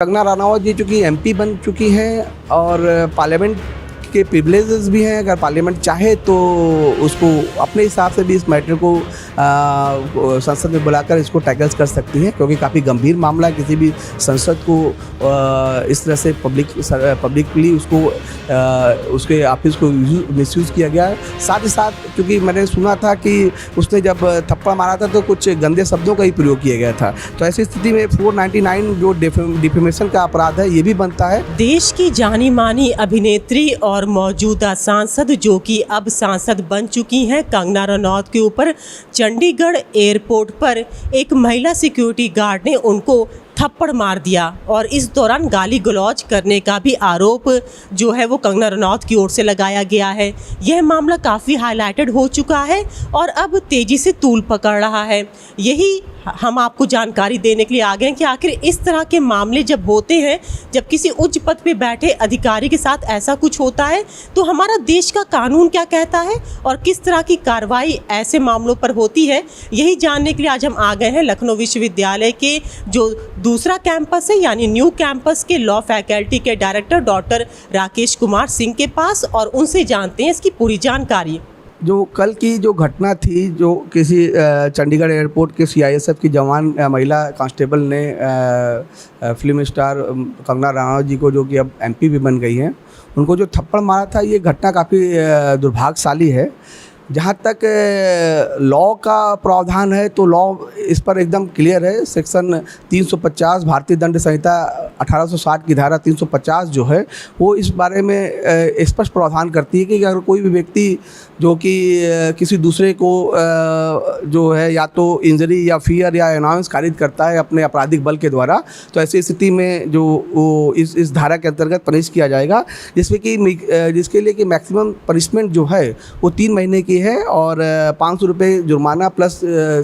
कंगना रनावत जी चूँकि एमपी बन चुकी हैं और पार्लियामेंट के प्रिविलेजेस भी हैं। अगर पार्लियामेंट चाहे तो उसको अपने हिसाब से भी इस मैटर को संसद में बुलाकर इसको टैकल्स कर सकती है, क्योंकि काफ़ी गंभीर मामला है। किसी भी संसद को इस तरह से पब्लिकली उसको उसके ऑफिस को मिसयूज़ किया गया है। साथ ही साथ क्योंकि मैंने सुना था कि उसने जब थप्पड़ मारा था तो कुछ गंदे शब्दों का ही प्रयोग किया गया था, तो ऐसी स्थिति में 499 जो डिफेमेशन का अपराध है ये भी बनता है। देश की जानी मानी अभिनेत्री और मौजूदा सांसद जो कि अब सांसद बन चुकी हैं कंगना रनौत के ऊपर चंडीगढ़ एयरपोर्ट पर एक महिला सिक्योरिटी गार्ड ने उनको थप्पड़ मार दिया और इस दौरान गाली गलौज करने का भी आरोप जो है वो कंगना रनौत की ओर से लगाया गया है। यह मामला काफ़ी हाईलाइटेड हो चुका है और अब तेज़ी से तूल पकड़ रहा है। यही हम आपको जानकारी देने के लिए आ गए हैं कि आखिर इस तरह के मामले जब होते हैं, जब किसी उच्च पद पे बैठे अधिकारी के साथ ऐसा कुछ होता है, तो हमारा देश का कानून क्या कहता है और किस तरह की कार्रवाई ऐसे मामलों पर होती है। यही जानने के लिए आज हम आ गए हैं लखनऊ विश्वविद्यालय के जो दूसरा कैंपस है यानी न्यू कैंपस के लॉ फैकल्टी के डायरेक्टर डॉक्टर राकेश कुमार सिंह के पास और उनसे जानते हैं इसकी पूरी जानकारी। जो कल की जो घटना थी, जो किसी चंडीगढ़ एयरपोर्ट के सीआईएसएफ की जवान महिला कांस्टेबल ने फिल्म स्टार कंगना रनावत जी को, जो कि अब एमपी भी बन गई हैं, उनको जो थप्पड़ मारा था, ये घटना काफ़ी दुर्भाग्यशाली है। जहाँ तक लॉ का प्रावधान है तो लॉ इस पर एकदम क्लियर है। सेक्शन 350 भारतीय दंड संहिता 1860 की धारा 350 जो है वो इस बारे में स्पष्ट प्रावधान करती है कि अगर कोई भी व्यक्ति जो कि किसी दूसरे को जो है या तो इंजरी या फियर या अनाउंस खारिज करता है अपने आपराधिक बल के द्वारा, तो ऐसी स्थिति में जो वो इस धारा के अंतर्गत पनिश किया जाएगा, जिसके लिए कि मैक्सिमम पनिशमेंट जो है वो 3 महीने की है और 500 रुपये जुर्माना प्लस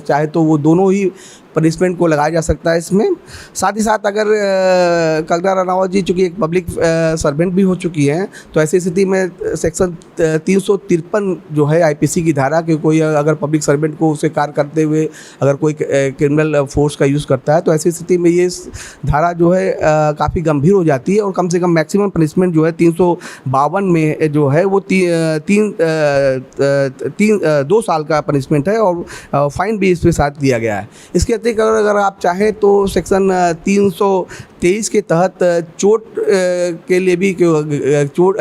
चाहे तो वो दोनों ही पनिशमेंट को लगाया जा सकता है इसमें। साथ ही साथ अगर कंगना रनावत जी चूँकि एक पब्लिक सर्वेंट भी हो चुकी हैं, तो ऐसी स्थिति में सेक्शन 353 जो है आईपीसी की धारा कि कोई अगर पब्लिक सर्वेंट को उसे कार्य करते हुए अगर कोई क्रिमिनल फोर्स का यूज़ करता है, तो ऐसी स्थिति में ये धारा जो है काफ़ी गंभीर हो जाती है और कम से कम मैक्सिमम पनिशमेंट जो है 352 में जो है वो 2 साल का पनिशमेंट है और फाइन भी इसके साथ दिया गया है। इसके अगर आप चाहें तो सेक्शन 323 के तहत चोट के लिए भी चोट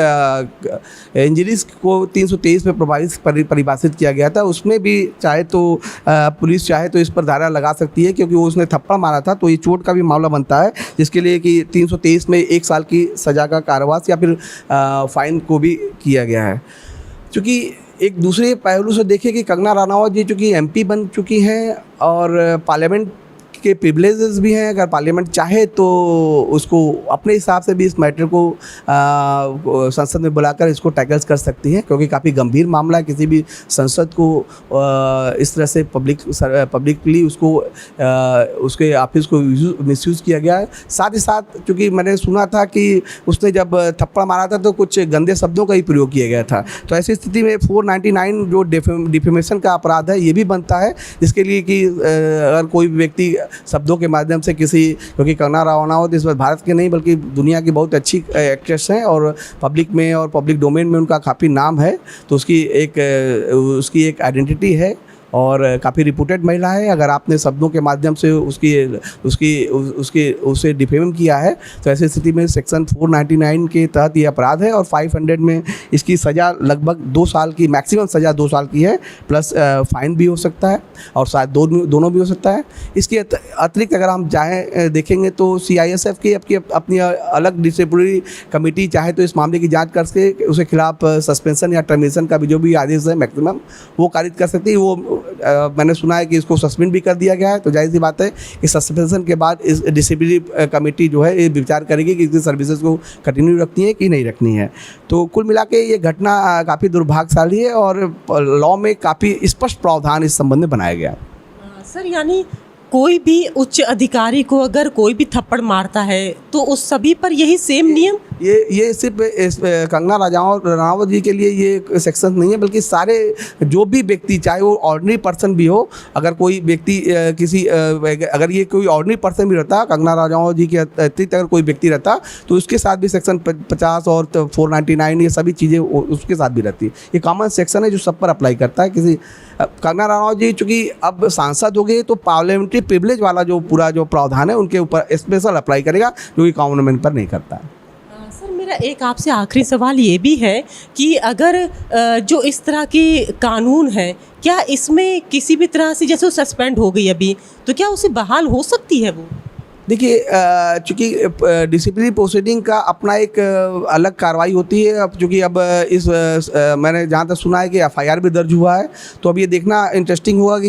इंजरीज को 323 में परिभाषित किया गया था। उसमें भी चाहे तो पुलिस चाहे तो इस पर धारा लगा सकती है, क्योंकि वो उसने थप्पड़ मारा था तो ये चोट का भी मामला बनता है, जिसके लिए कि 323 में 1 साल की सज़ा का कारावास या फिर फाइन को भी किया गया है। चूँकि एक दूसरे पहलू से देखिए कि कंगना रनावत जी चूँकि एमपी बन चुकी हैं और पार्लियामेंट के प्रिविलेजेस भी हैं। अगर पार्लियामेंट चाहे तो उसको अपने हिसाब से भी इस मैटर को संसद में बुलाकर इसको टैकल्स कर सकती है, क्योंकि काफ़ी गंभीर मामला है। किसी भी संसद को इस तरह से पब्लिकली उसको उसके ऑफिस को मिसयूज़ किया गया है। साथ ही साथ क्योंकि मैंने सुना था कि उसने जब थप्पड़ मारा था तो कुछ गंदे शब्दों का ही प्रयोग किया गया था, तो ऐसी स्थिति में 499 जो डिफेमेशन का अपराध है ये भी बनता है, जिसके लिए कि अगर कोई व्यक्ति शब्दों के माध्यम से किसी, क्योंकि कंगना रनावत इस बार भारत के नहीं बल्कि दुनिया की बहुत अच्छी एक्ट्रेस हैं और पब्लिक में और पब्लिक डोमेन में उनका काफ़ी नाम है, तो उसकी एक आइडेंटिटी है और काफ़ी रिपूटेड महिला है। अगर आपने शब्दों के माध्यम से उसे डिफेम किया है तो ऐसी स्थिति में सेक्शन 499 के तहत ये अपराध है और 500 में इसकी सज़ा लगभग 2 साल की, मैक्सिमम सज़ा 2 साल की है, प्लस फाइन भी हो सकता है और शायद दोनों भी हो सकता है। इसके अतिरिक्त अगर हम चाहें देखेंगे तो सीआईएसएफ की अपनी अलग डिसिप्लिनरी कमेटी चाहे तो इस मामले की जाँच करके उसके खिलाफ सस्पेंशन या टर्मिनेशन का भी जो भी आदेश है मैक्सिमम वो कारित कर सकती है। वो मैंने सुना है कि इसको सस्पेंड भी कर दिया गया है, तो जाहिर सी बात है कि सस्पेंशन के बाद इस डिसिप्लिनरी कमेटी जो है ये विचार करेगी कि इसकी सर्विसेज को कंटिन्यू रखनी है कि नहीं रखनी है। तो कुल मिला के ये घटना काफ़ी दुर्भाग्यशाली है और लॉ में काफ़ी स्पष्ट प्रावधान इस संबंध में बनाया गया। सर, यानी कोई भी उच्च अधिकारी को अगर कोई भी थप्पड़ मारता है तो उस सभी पर यही सेम नियम ये सिर्फ कंगना रनावत जी के लिए ये सेक्शन नहीं है, बल्कि सारे जो भी व्यक्ति, चाहे वो ऑर्डिनरी पर्सन भी हो, अगर कोई व्यक्ति अगर ये कोई ऑर्डिनरी पर्सन भी रहता, कंगना रनावत जी के अतिरिक्त अगर कोई व्यक्ति रहता, तो उसके साथ भी सेक्शन 50 और 499 ये सभी चीज़ें उसके साथ भी रहती है। ये कॉमन सेक्शन है जो सब पर अप्लाई करता है। कंगना रनावत जी चूँकि अब सांसद हो गए, तो पार्लियामेंट्री प्रिविलेज वाला जो पूरा जो प्रावधान है उनके ऊपर स्पेशल अप्लाई करेगा, जो कि कॉमन मैन पर नहीं करता है। सर, मेरा एक आपसे आखिरी सवाल ये भी है कि अगर जो इस तरह के कानून है, क्या इसमें किसी भी तरह से, जैसे वो सस्पेंड हो गई अभी, तो क्या उसे बहाल हो सकती है वो? देखिए, चूँकि डिसिप्लिनरी प्रोसीडिंग का अपना एक अलग कार्रवाई होती है। अब चूँकि अब मैंने जहाँ तक सुना है कि एफआईआर भी दर्ज हुआ है, तो अब ये देखना इंटरेस्टिंग होगा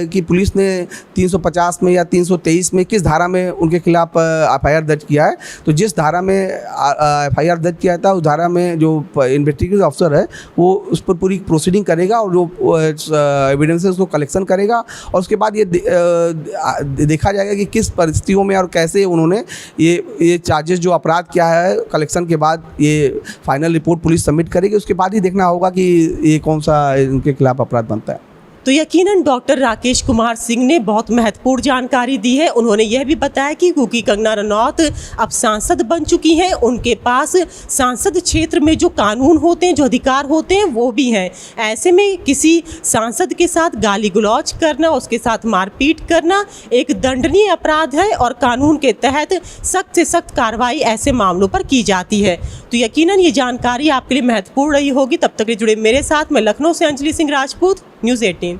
कि पुलिस ने 350 में या 323 में किस धारा में उनके खिलाफ एफआईआर दर्ज किया है। तो जिस धारा में एफआईआर दर्ज किया था, उस धारा में जो इन्वेस्टिगेटिव अफसर है वो उस पर पूरी प्रोसीडिंग करेगा और जो एविडेंस है उसको कलेक्शन करेगा, और उसके बाद ये देखा जाएगा कि किस परिस्थितियों में और कैसे उन्होंने ये चार्जेस जो अपराध किया है, कलेक्शन के बाद ये फाइनल रिपोर्ट पुलिस सबमिट करेगी। उसके बाद ही देखना होगा कि ये कौन सा इनके खिलाफ अपराध बनता है। तो यकीनन डॉक्टर राकेश कुमार सिंह ने बहुत महत्वपूर्ण जानकारी दी है। उन्होंने यह भी बताया कि क्योंकि कंगना रनौत अब सांसद बन चुकी हैं, उनके पास सांसद क्षेत्र में जो कानून होते हैं, जो अधिकार होते हैं, वो भी हैं। ऐसे में किसी सांसद के साथ गाली गलौज करना, उसके साथ मारपीट करना एक दंडनीय अपराध है और कानून के तहत सख्त से सख्त कार्रवाई ऐसे मामलों पर की जाती है। तो यकीनन ये जानकारी आपके लिए महत्वपूर्ण रही होगी। तब तक के जुड़े मेरे साथ, मैं लखनऊ से अंजलि सिंह राजपूत, न्यूज़ 18।